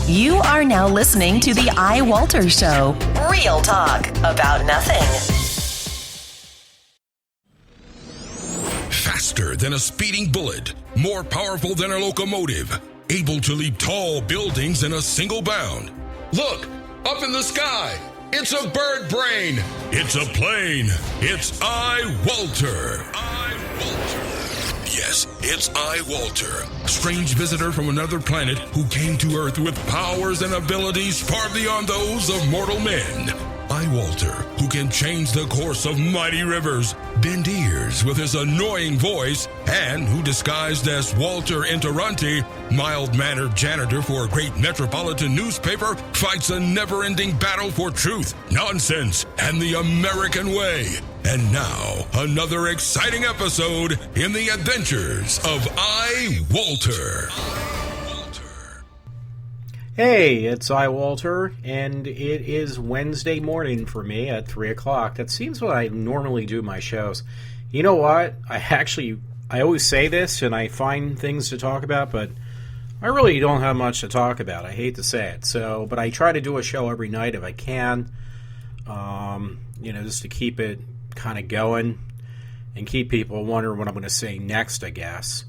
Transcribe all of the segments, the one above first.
You are now listening to the iWalter Show. Real talk about nothing. Faster than a speeding bullet, more powerful than a locomotive, able to leap tall buildings in a single bound. Look, up in the sky, it's a bird brain, it's a plane, it's iWalter. Yes, it's iWalter, strange visitor from another planet who came to Earth with powers and abilities far beyond those of mortal men. iWalter, who can change the course of mighty rivers, bend ears with his annoying voice, and who disguised as Walter Interranti, mild-mannered janitor for a great metropolitan newspaper, fights a never-ending battle for truth, nonsense, and the American way. And now, another exciting episode in the adventures of iWalter. Hey, it's iWalter, and it is Wednesday morning for me at 3 o'clock. That seems what I normally do my shows. You know what? I always say this, and I find things to talk about, but I really don't have much to talk about. I hate to say it. But I try to do a show every night if I can, just to keep it kind of going and keep people wondering what I'm going to say next, I guess.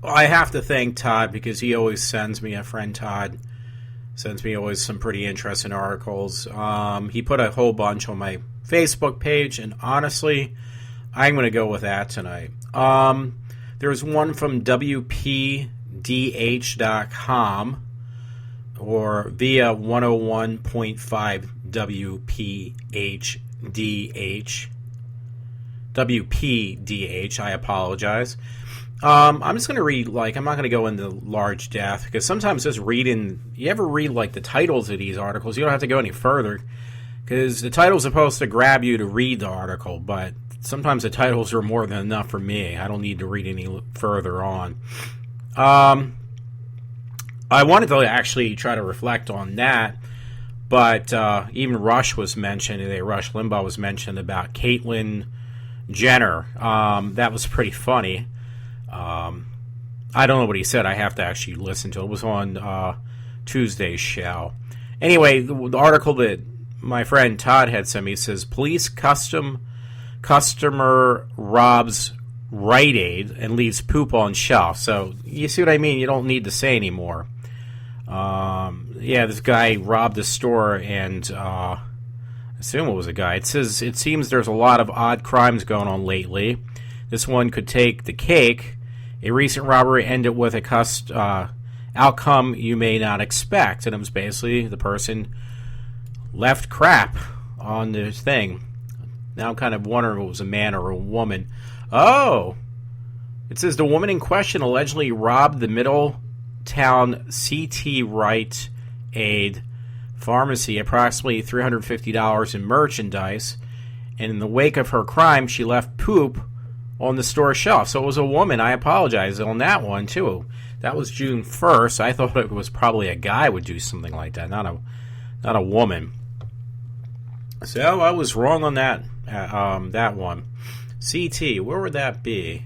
I have to thank Todd because he always sends me, a friend Todd, sends me always some pretty interesting articles. He put a whole bunch on my Facebook page, and honestly, I'm going to go with that tonight. There's one from WPDH.com or via 101.5 WPDH, I apologize. I'm just going to read, I'm not going to go into large depth, because sometimes just reading, you ever read, the titles of these articles, you don't have to go any further, because the title's supposed to grab you to read the article, but sometimes the titles are more than enough for me. I don't need to read any further on. I wanted to actually try to reflect on that, but even Rush Limbaugh was mentioned about Caitlyn Jenner. That was pretty funny. I don't know what he said. I have to actually listen to it. It was on Tuesday's show. Anyway, the article that my friend Todd had sent me says, police customer robs Rite Aid and leaves poop on shelf. So you see what I mean? You don't need to say anymore. This guy robbed a store, and I assume it was a guy. It says, it seems there's a lot of odd crimes going on lately. This one could take the cake. A recent robbery ended with a outcome you may not expect. And it was basically the person left crap on the thing. Now I'm kind of wondering if it was a man or a woman. Oh! It says the woman in question allegedly robbed the Middletown CT Rite Aid pharmacy approximately $350 in merchandise. And in the wake of her crime, she left poop on the store shelf. So it was a woman. I apologize on that one, too. That was June 1st. I thought it was probably a guy would do something like that, not a woman. So I was wrong on that one. CT, where would that be?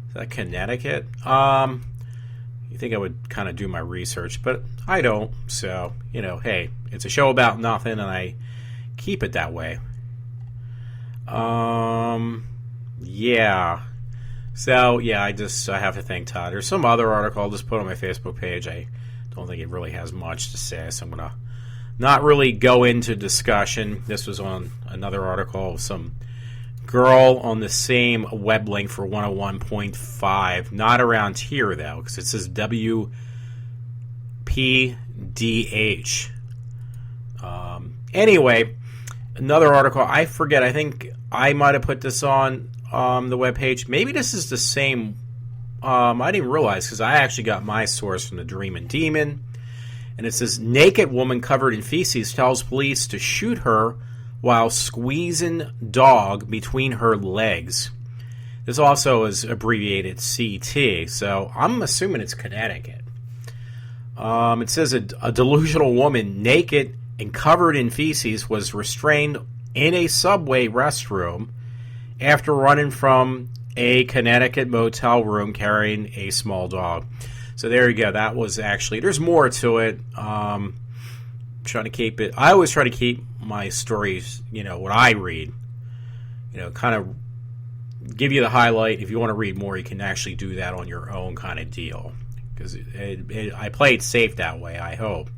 Is that Connecticut? You think I would kind of do my research, but I don't. So, hey, it's a show about nothing, and I keep it that way. Yeah. So, yeah, I have to thank Todd. There's some other article I'll just put on my Facebook page. I don't think it really has much to say, so I'm going to not really go into discussion. This was on another article of some girl on the same web link for 101.5. Not around here, though, because it says WPDH. Anyway, another article. I forget. I think I might have put this on the webpage. Maybe this is the same. I didn't realize, because I actually got my source from the Dreamin' Demon. And it says, naked woman covered in feces tells police to shoot her while squeezing dog between her legs. This also is abbreviated CT, so I'm assuming it's Connecticut. It says a delusional woman, naked and covered in feces, was restrained in a subway restroom after running from a Connecticut motel room carrying a small dog. So there you go. That was actually, there's more to it. Trying to keep it, I always try to keep my stories, what I read, kind of give you the highlight. If you want to read more, you can actually do that on your own kind of deal. Because I play it safe that way, I hope.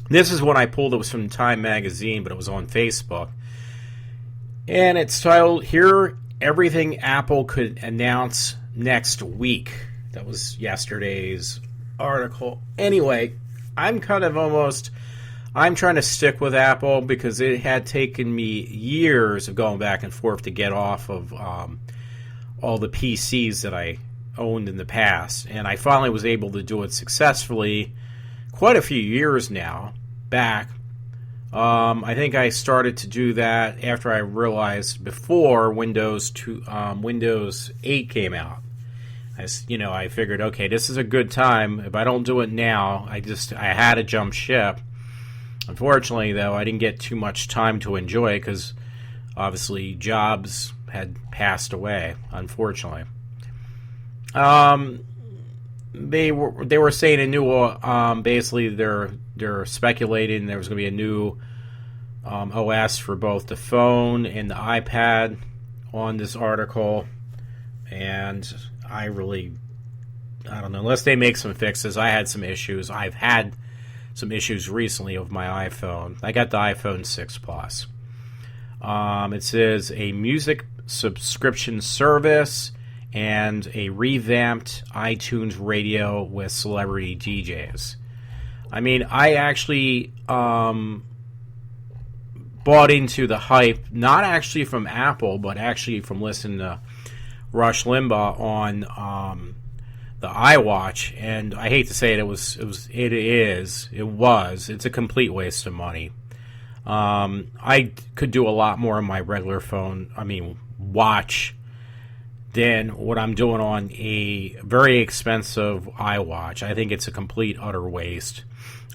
This is one I pulled. It was from Time Magazine, but it was on Facebook. And it's titled, Here Everything Apple Could Announce Next Week. That was yesterday's article. Anyway, I'm trying to stick with Apple because it had taken me years of going back and forth to get off of all the PCs that I owned in the past. And I finally was able to do it successfully quite a few years now back. I think I started to do that after I realized before Windows 8 came out. I figured, okay, this is a good time. If I don't do it now, I had to jump ship. Unfortunately, though, I didn't get too much time to enjoy it because obviously jobs had passed away, unfortunately. They were saying a new, basically they're speculating there was going to be a new OS for both the phone and the iPad on this article, and I don't know, unless they make some fixes. I had some issues. I've had some issues recently with my iPhone. I got the iPhone 6 Plus. It says a music subscription service and a revamped iTunes radio with celebrity DJs. I mean, I actually bought into the hype, not actually from Apple, but actually from listening to Rush Limbaugh on the iWatch, and I hate to say it, it's a complete waste of money. I could do a lot more on my regular phone, watch, than what I'm doing on a very expensive iWatch. I think it's a complete utter waste.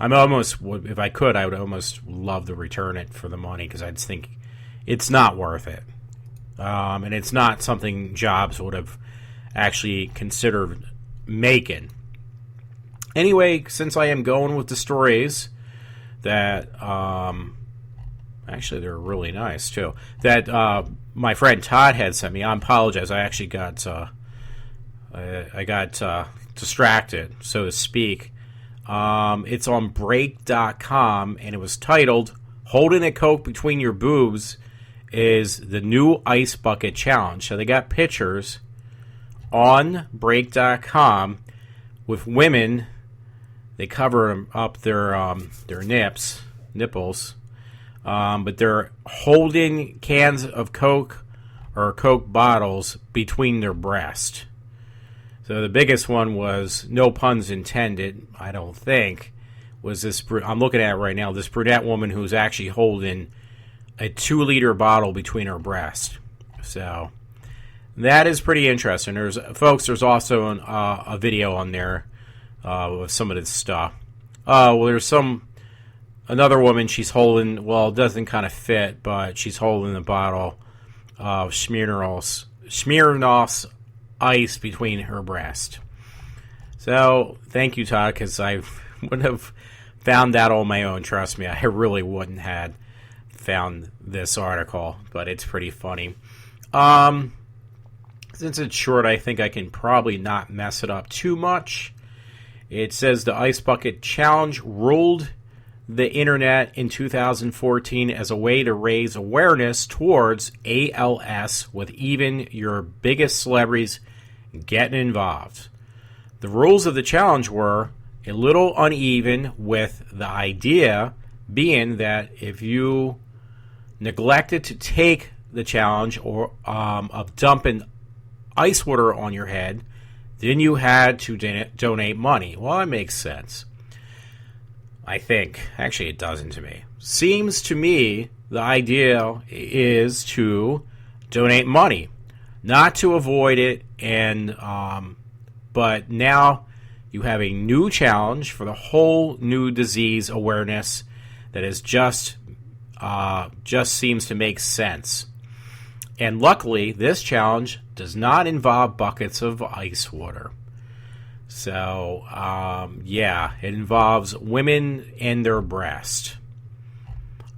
If I could, I would almost love to return it for the money because I just think it's not worth it. And it's not something Jobs would have actually considered making. Anyway, since I am going with the stories that, actually they're really nice too, that my friend Todd had sent me, I apologize, I actually got distracted, so to speak. It's on break.com, and it was titled, Holding a Coke Between Your Boobs is the New Ice Bucket Challenge. So they got pictures on break.com with women. They cover up their nipples, but they're holding cans of Coke or Coke bottles between their breasts. So the biggest one was, no puns intended, I don't think, was this, I'm looking at it right now, this brunette woman who's actually holding a 2-liter bottle between her breasts. So that is pretty interesting. There's also a video on there with some of this stuff. There's another woman, she's holding, well, it doesn't kind of fit, but she's holding a bottle of Smirnoff's Ice between her breasts. So thank you, Todd, because I wouldn't have found that on my own. Trust me, I really wouldn't have found this article, but it's pretty funny. Since it's short, I think I can probably not mess it up too much. It says the Ice Bucket Challenge ruled the internet in 2014 as a way to raise awareness towards ALS, with even your biggest celebrities getting involved. The rules of the challenge were a little uneven, with the idea being that if you neglected to take the challenge or of dumping ice water on your head, then you had to donate money. Well, that makes sense. I think. Actually, it doesn't to me. Seems to me the idea is to donate money, not to avoid it. And but now you have a new challenge for the whole new disease awareness that is just seems to make sense. And luckily, this challenge does not involve buckets of ice water. So, yeah, it involves women and their breast.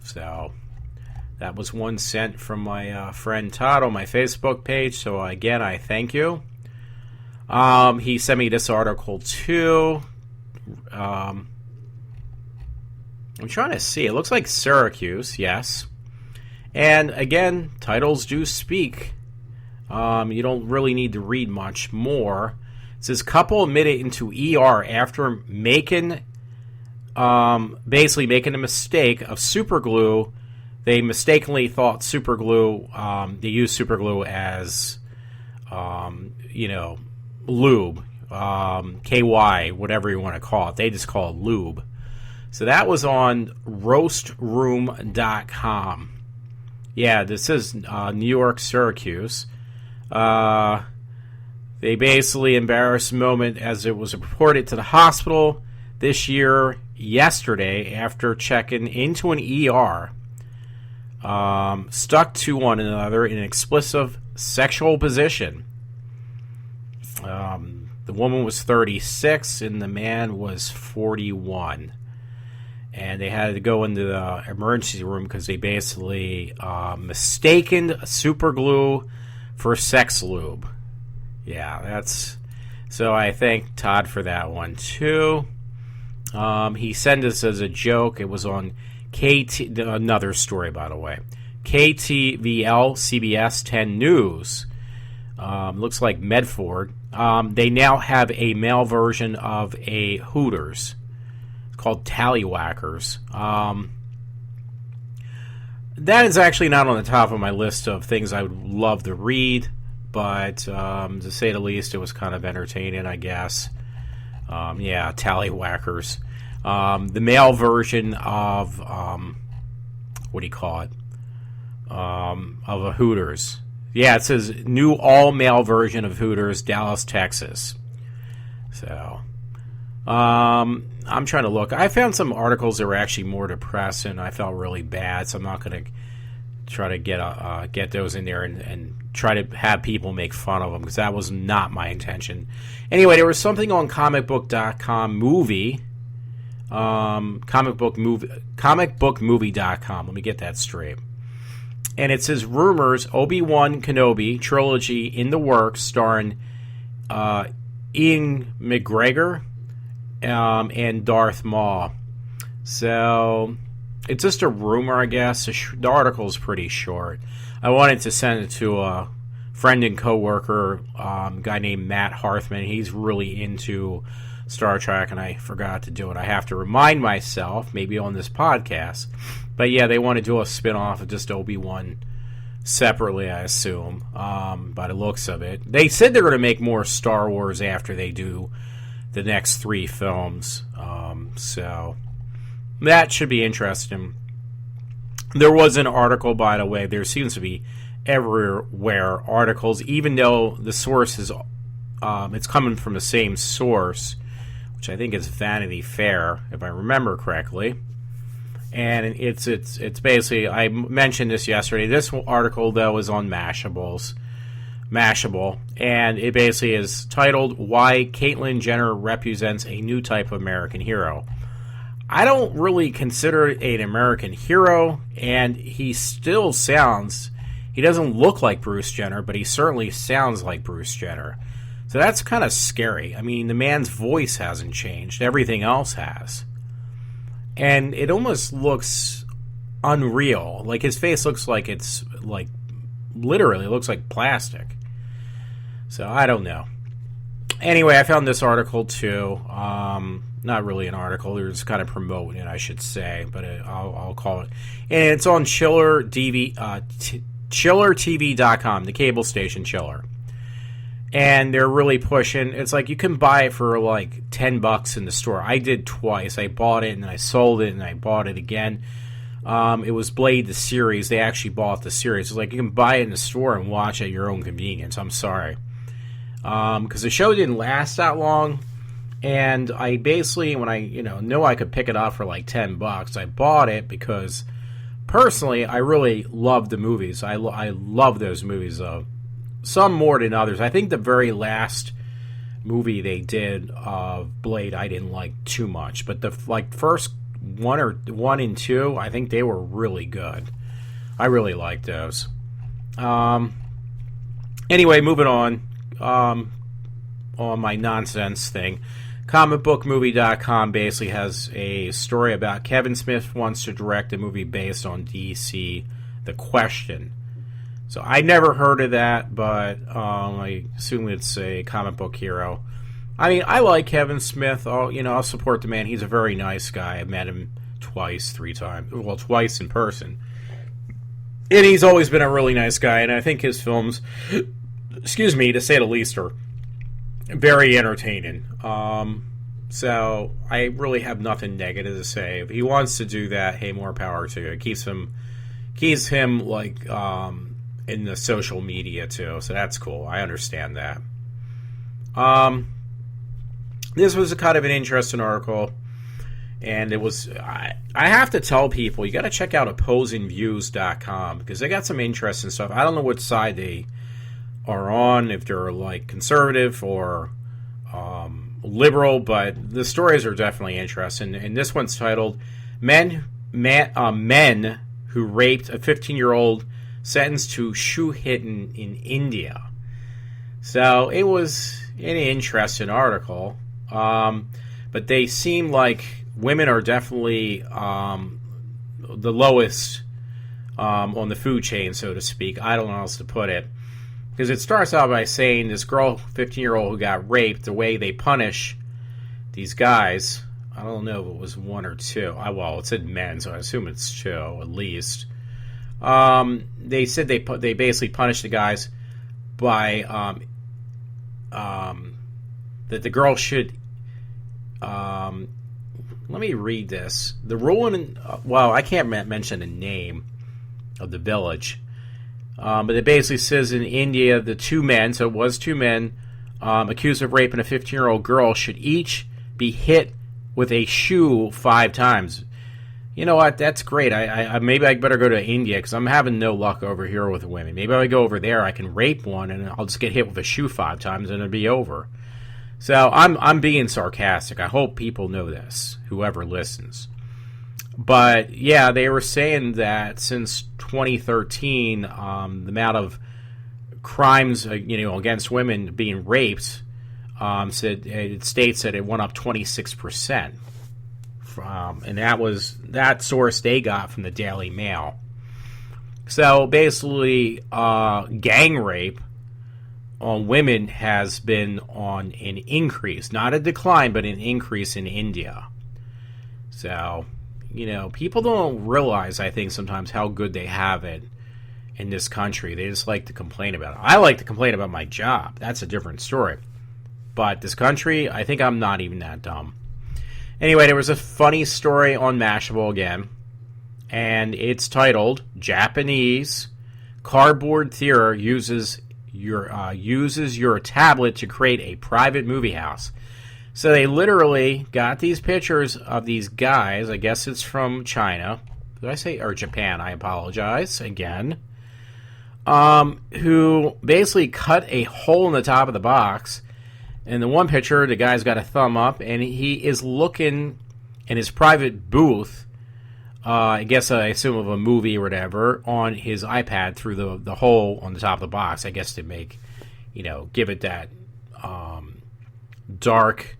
So, that was 1 cent from my friend Todd on my Facebook page. So, again, I thank you. He sent me this article, too. I'm trying to see. It looks like Syracuse, yes. And, again, titles do speak. You don't really need to read much more. It says, couple admitted into ER after basically making a mistake of superglue. They mistakenly thought superglue, they used superglue as, lube, KY, whatever you want to call it. They just call it lube. So that was on roastroom.com. Yeah, this is New York, Syracuse. They basically embarrassed the moment as it was reported to the hospital yesterday after checking into an ER. Stuck to one another in an explicit sexual position. The woman was 36 and the man was 41. And they had to go into the emergency room because they basically mistaken super glue for sex lube. Yeah, that's... So I thank Todd for that one, too. He sent this as a joke. It was on KT... Another story, by the way. KTVL CBS 10 News. Looks like Medford. They now have a male version of a Hooters. It's called Tallywhackers. That is actually not on the top of my list of things I would love to read, but to say the least, it was kind of entertaining, I guess. Yeah, Tallywhackers. The male version of, what do you call it? Of a Hooters. Yeah, it says new all-male version of Hooters, Dallas, Texas. So, I'm trying to look. I found some articles that were actually more depressing. I felt really bad, so I'm not going to try to get those in there and try to have people make fun of them, because that was not my intention. Anyway, there was something on comicbook.com movie, comicbookmovie.com. Let me get that straight. And it says, rumors, Obi-Wan Kenobi trilogy in the works starring Ian McGregor and Darth Maul. So, it's just a rumor, I guess. The article is pretty short. I wanted to send it to a friend and coworker, a guy named Matt Harthman. He's really into Star Trek, and I forgot to do it. I have to remind myself, maybe on this podcast. But yeah, they want to do a spin-off of just Obi-Wan separately, I assume, by the looks of it. They said they're going to make more Star Wars after they do the next 3 films. So that should be interesting. There was an article, by the way. There seems to be everywhere articles, even though the source is it's coming from the same source, which I think is Vanity Fair, if I remember correctly. And it's basically, I mentioned this yesterday. This article, though, is on Mashable, and it basically is titled, Why Caitlyn Jenner Represents a New Type of American Hero. I don't really consider it an American hero, and he still sounds... He doesn't look like Bruce Jenner, but he certainly sounds like Bruce Jenner. So that's kind of scary. I mean, the man's voice hasn't changed. Everything else has. And it almost looks unreal. Like, his face looks like it's, like, literally looks like plastic. So, I don't know. Anyway, I found this article, too. Not really an article. They're just kind of promoting it, I should say. But I'll call it. And it's on ChillerTV.com, the cable station Chiller. And they're really pushing. It's like you can buy it for like $10 in the store. I did twice. I bought it and I sold it and I bought it again. It was Blade the series. They actually bought the series. It's like you can buy it in the store and watch at your own convenience. I'm sorry, because the show didn't last that long. And I basically, when I know I could pick it up for like $10, I bought it because personally I really love the movies. I love those movies. Some more than others. I think the very last movie they did of Blade I didn't like too much, but the first one and two, I think they were really good. I really liked those. Anyway, moving on my nonsense thing. Comicbookmovie.com basically has a story about Kevin Smith wants to direct a movie based on DC The Question. So I never heard of that, but I assume it's a comic book hero. I mean, I like Kevin Smith. I'll support the man. He's a very nice guy. I've met him twice in person. And he's always been a really nice guy, and I think his films, to say the least, are very entertaining. So I really have nothing negative to say. If he wants to do that, hey, more power to it. Keeps him like in the social media too, so that's cool. I understand that. This was a kind of an interesting article, and it was. I have to tell people, you got to check out OpposingViews.com because they got some interesting stuff. I don't know which side they are on, if they're like conservative or liberal, but the stories are definitely interesting. And this one's titled Men Who Raped a 15-Year-Old Sentenced to Shoe Hitting in India. So it was an interesting article, but they seem like women are definitely the lowest on the food chain, so to speak. I don't know how else to put it. Because it starts out by saying this girl, 15-year-old, who got raped, the way they punish these guys, I don't know if it was one or two. It said men, so I assume it's two, at least. They said they basically punish the guys by that the girl should. Let me read this. The rule I can't mention the name of the village. But it basically says in India, the two men, so it was two men, accused of raping a 15-year-old girl should each be hit with a shoe 5 times. You know what? That's great. Maybe I better go to India because I'm having no luck over here with women. Maybe if I go over there, I can rape one and I'll just get hit with a shoe 5 times and it'll be over. So I'm being sarcastic. I hope people know this, whoever listens. But yeah, they were saying that since 2013, the amount of crimes, against women being raped, it states that it went up 26%. And that source they got from the Daily Mail. So basically, gang rape on women has been on an increase, not a decline, but an increase in India. So, people don't realize, I think, sometimes how good they have it in this country. They just like to complain about it. I like to complain about my job. That's a different story. But this country, I think I'm not even that dumb. Anyway, there was a funny story on Mashable again, and it's titled, Japanese Cardboard Theater uses your tablet to create a private movie house. So they literally got these pictures of these guys, I guess it's from China, did I say, or Japan, I apologize again, who basically cut a hole in the top of the box. In the one picture, the guy's got a thumb up, and he is looking in his private booth, I assume of a movie or whatever, on his iPad through the hole on the top of the box, I guess to make, give it that dark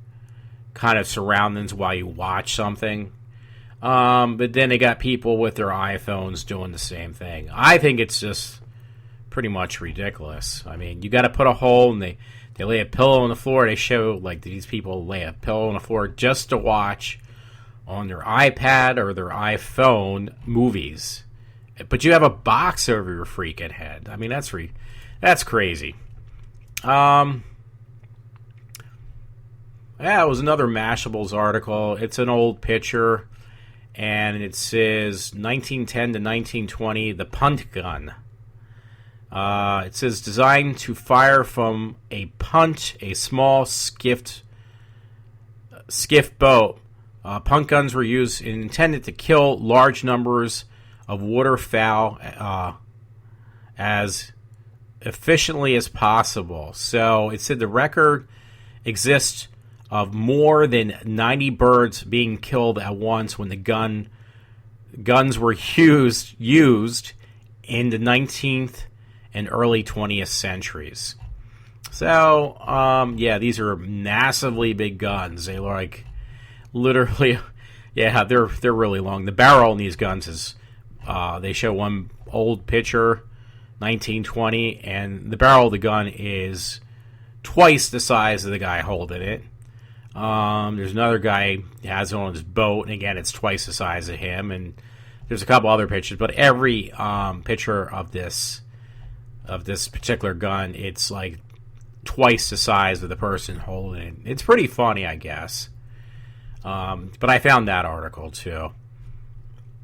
kind of surroundings while you watch something. But then they got people with their iPhones doing the same thing. I think it's just pretty much ridiculous. I mean, you got to put a hole, and they lay a pillow on the floor. They show, like, these people lay a pillow on the floor just to watch on their iPad or their iPhone movies. But you have a box over your freaking head. I mean, that's crazy. Yeah, it was another Mashables article. It's an old picture, and it says 1910 to 1920, the punt gun. It says designed to fire from a punt, a small skiff boat. Punt guns were used and intended to kill large numbers of waterfowl as efficiently as possible. So it said the record exist of more than 90 birds being killed at once when the guns were used in the 19th and early 20th centuries. So, these are massively big guns. They like literally, they're really long. The barrel in these guns is, they show one old picture, 1920, and the barrel of the gun is twice the size of the guy holding it. There's another guy who has it on his boat, and again, it's twice the size of him. And there's a couple other pictures, but every picture of this particular gun, it's like twice the size of the person holding it. It's pretty funny, I guess. But I found that article too.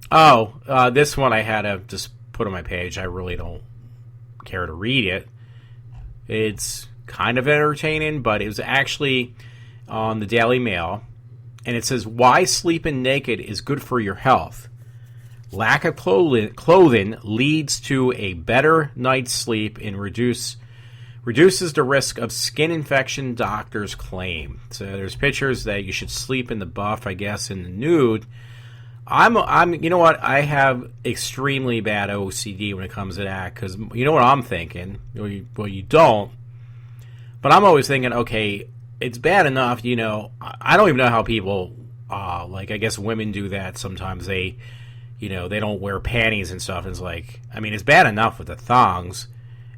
This one I had to just put on my page. I really don't care to read it. It's kind of entertaining, but it was actually on the Daily Mail, and it says, "Why sleeping naked is good for your health. Lack of clothing leads to a better night's sleep and reduces the risk of skin infection, doctors claim." So there's pictures that you should sleep in the buff, I guess, in the nude. You know what? I have extremely bad OCD when it comes to that, because you know what I'm thinking? Well, you don't. But I'm always thinking, okay, it's bad enough, I don't even know how people, I guess women do that sometimes. They don't wear panties and stuff. It's like, it's bad enough with the thongs,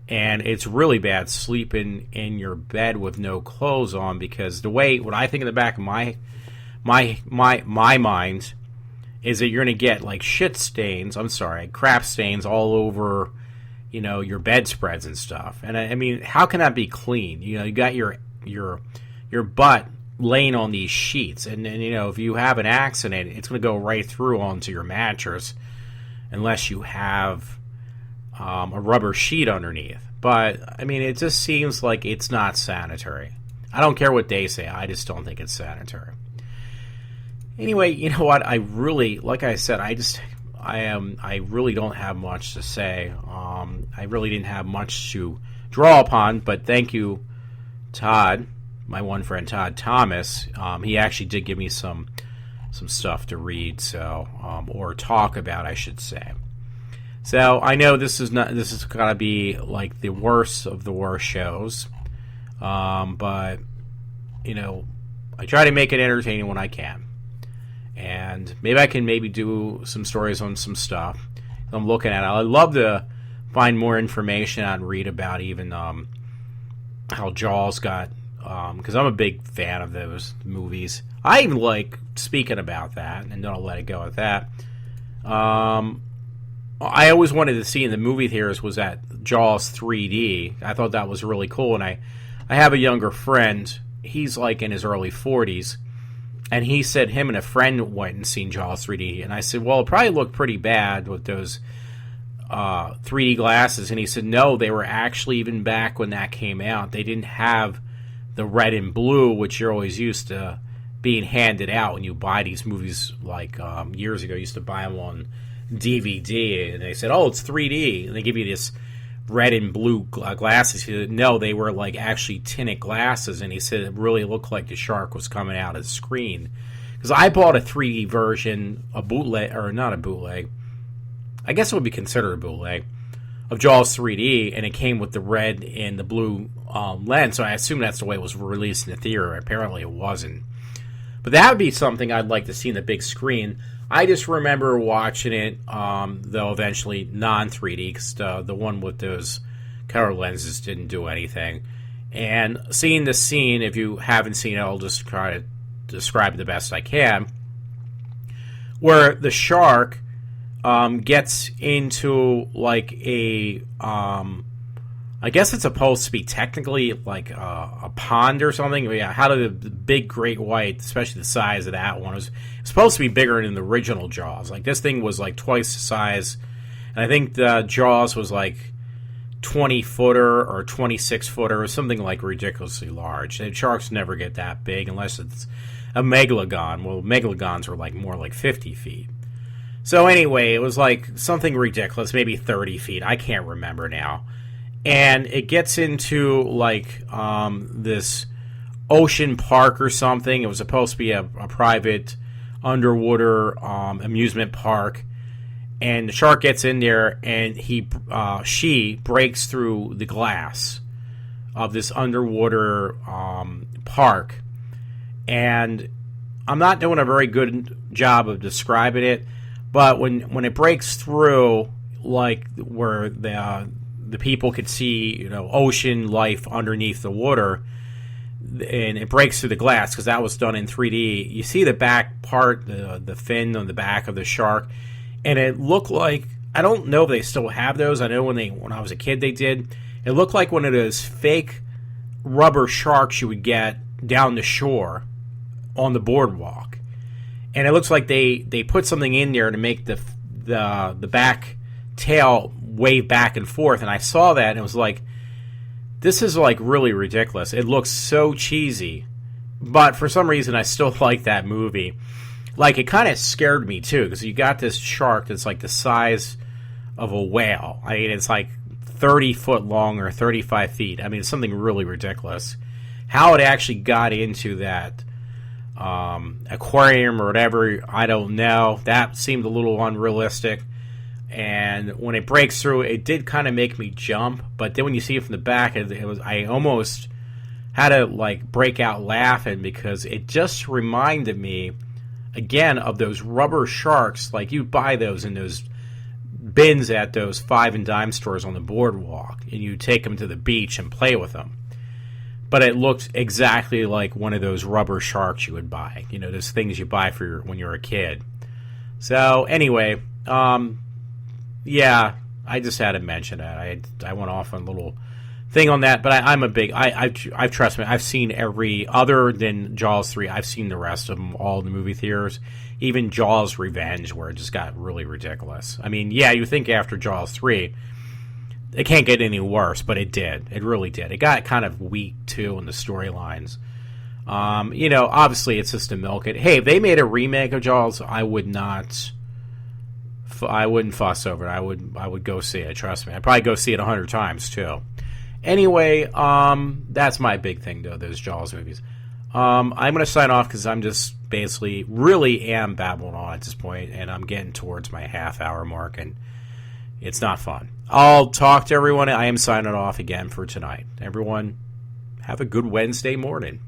and it's really bad sleeping in your bed with no clothes on, because what I think in the back of my mind is that you're going to get like crap stains all over, your bedspreads and stuff. And how can that be clean? You got your butt laying on these sheets, and if you have an accident, it's going to go right through onto your mattress, unless you have a rubber sheet underneath. But it just seems like it's not sanitary. I don't care what they say. I just don't think it's sanitary. Anyway, you know what? I really, like I said, I really don't have much to say. I really didn't have much to draw upon, but thank you, Todd, my one friend Todd Thomas. He actually did give me some stuff to read, or talk about, I should say. So I know this is gotta be like the worst of the worst shows, but I try to make it entertaining when I can. And maybe I can do some stories on some stuff I'm looking at. I'd love to find more information and read about even how Jaws got, because I'm a big fan of those movies. I even like speaking about that, and then I'll let it go at that. I always wanted to see in the movie theaters was that Jaws 3D. I thought that was really cool, and I have a younger friend. He's like in his early 40s. And he said him and a friend went and seen Jaws 3D. And I said, well, it probably looked pretty bad with those 3D glasses. And he said, no, they were actually, even back when that came out, they didn't have the red and blue, which you're always used to being handed out when you buy these movies. Like years ago, you used to buy them on DVD. And they said, oh, it's 3D. And they give you this red and blue glasses. He said, no, they were like actually tinted glasses, and he said it really looked like the shark was coming out of the screen. Because I bought a 3D version, a bootleg, or not a bootleg, I guess it would be considered a bootleg, of Jaws 3D, and it came with the red and the blue lens, so I assume that's the way it was released in the theater. Apparently it wasn't. But that would be something I'd like to see in the big screen. I just remember watching it, though eventually non-3D, because the one with those color lenses didn't do anything. And seeing the scene, if you haven't seen it, I'll just try to describe it the best I can, where the shark gets into like a... I guess it's supposed to be technically like a pond or something. But yeah, how did the big great white, especially the size of that one, was supposed to be bigger than the original Jaws. Like this thing was like twice the size, and I think the Jaws was like 20-footer or 26-footer or something like ridiculously large. And sharks never get that big unless it's a megalodon. Well, megalodons were like more like 50 feet. So anyway, it was like something ridiculous, maybe 30 feet. I can't remember now. And it gets into like this Ocean Park or something. It was supposed to be a private underwater amusement park. And the shark gets in there, and she breaks through the glass of this underwater park. And I'm not doing a very good job of describing it, but when it breaks through, like where the people could see, ocean life underneath the water, and it breaks through the glass because that was done in 3D. You see the back part, the fin on the back of the shark. And it looked like, I don't know if they still have those. I know when I was a kid they did. It looked like one of those fake rubber sharks you would get down the shore on the boardwalk. And it looks like they put something in there to make the back tail wave back and forth. And I saw that and it was like, this is like really ridiculous. It looks so cheesy. But for some reason I still like that movie. Like, it kind of scared me, too, because you got this shark that's, like, the size of a whale. I mean, it's, like, 30 foot long or 35 feet. I mean, it's something really ridiculous. How it actually got into that aquarium or whatever, I don't know. That seemed a little unrealistic. And when it breaks through, it did kind of make me jump. But then when you see it from the back, I almost had to, like, break out laughing because it just reminded me, again, of those rubber sharks. Like, you buy those in those bins at those 5 and dime stores on the boardwalk, and you take them to the beach and play with them. But it looked exactly like one of those rubber sharks you would buy. Those things you buy when you're a kid. So, anyway, yeah, I just had to mention that. I went off on a little thing on that, but I'm a big. I trust me. I've seen every other than Jaws 3. I've seen the rest of them all in the movie theaters. Even Jaws Revenge, where it just got really ridiculous. I mean, yeah, you think after Jaws 3, it can't get any worse, but it did. It really did. It got kind of weak too in the storylines. Obviously it's just to milk it. Hey, if they made a remake of Jaws, I wouldn't fuss over it. I would go see it. Trust me. I'd probably go see it 100 times too. Anyway, that's my big thing, though, those Jaws movies. I'm going to sign off because I'm just basically really am babbling on at this point, and I'm getting towards my half-hour mark, and it's not fun. I'll talk to everyone. I am signing off again for tonight. Everyone, have a good Wednesday morning.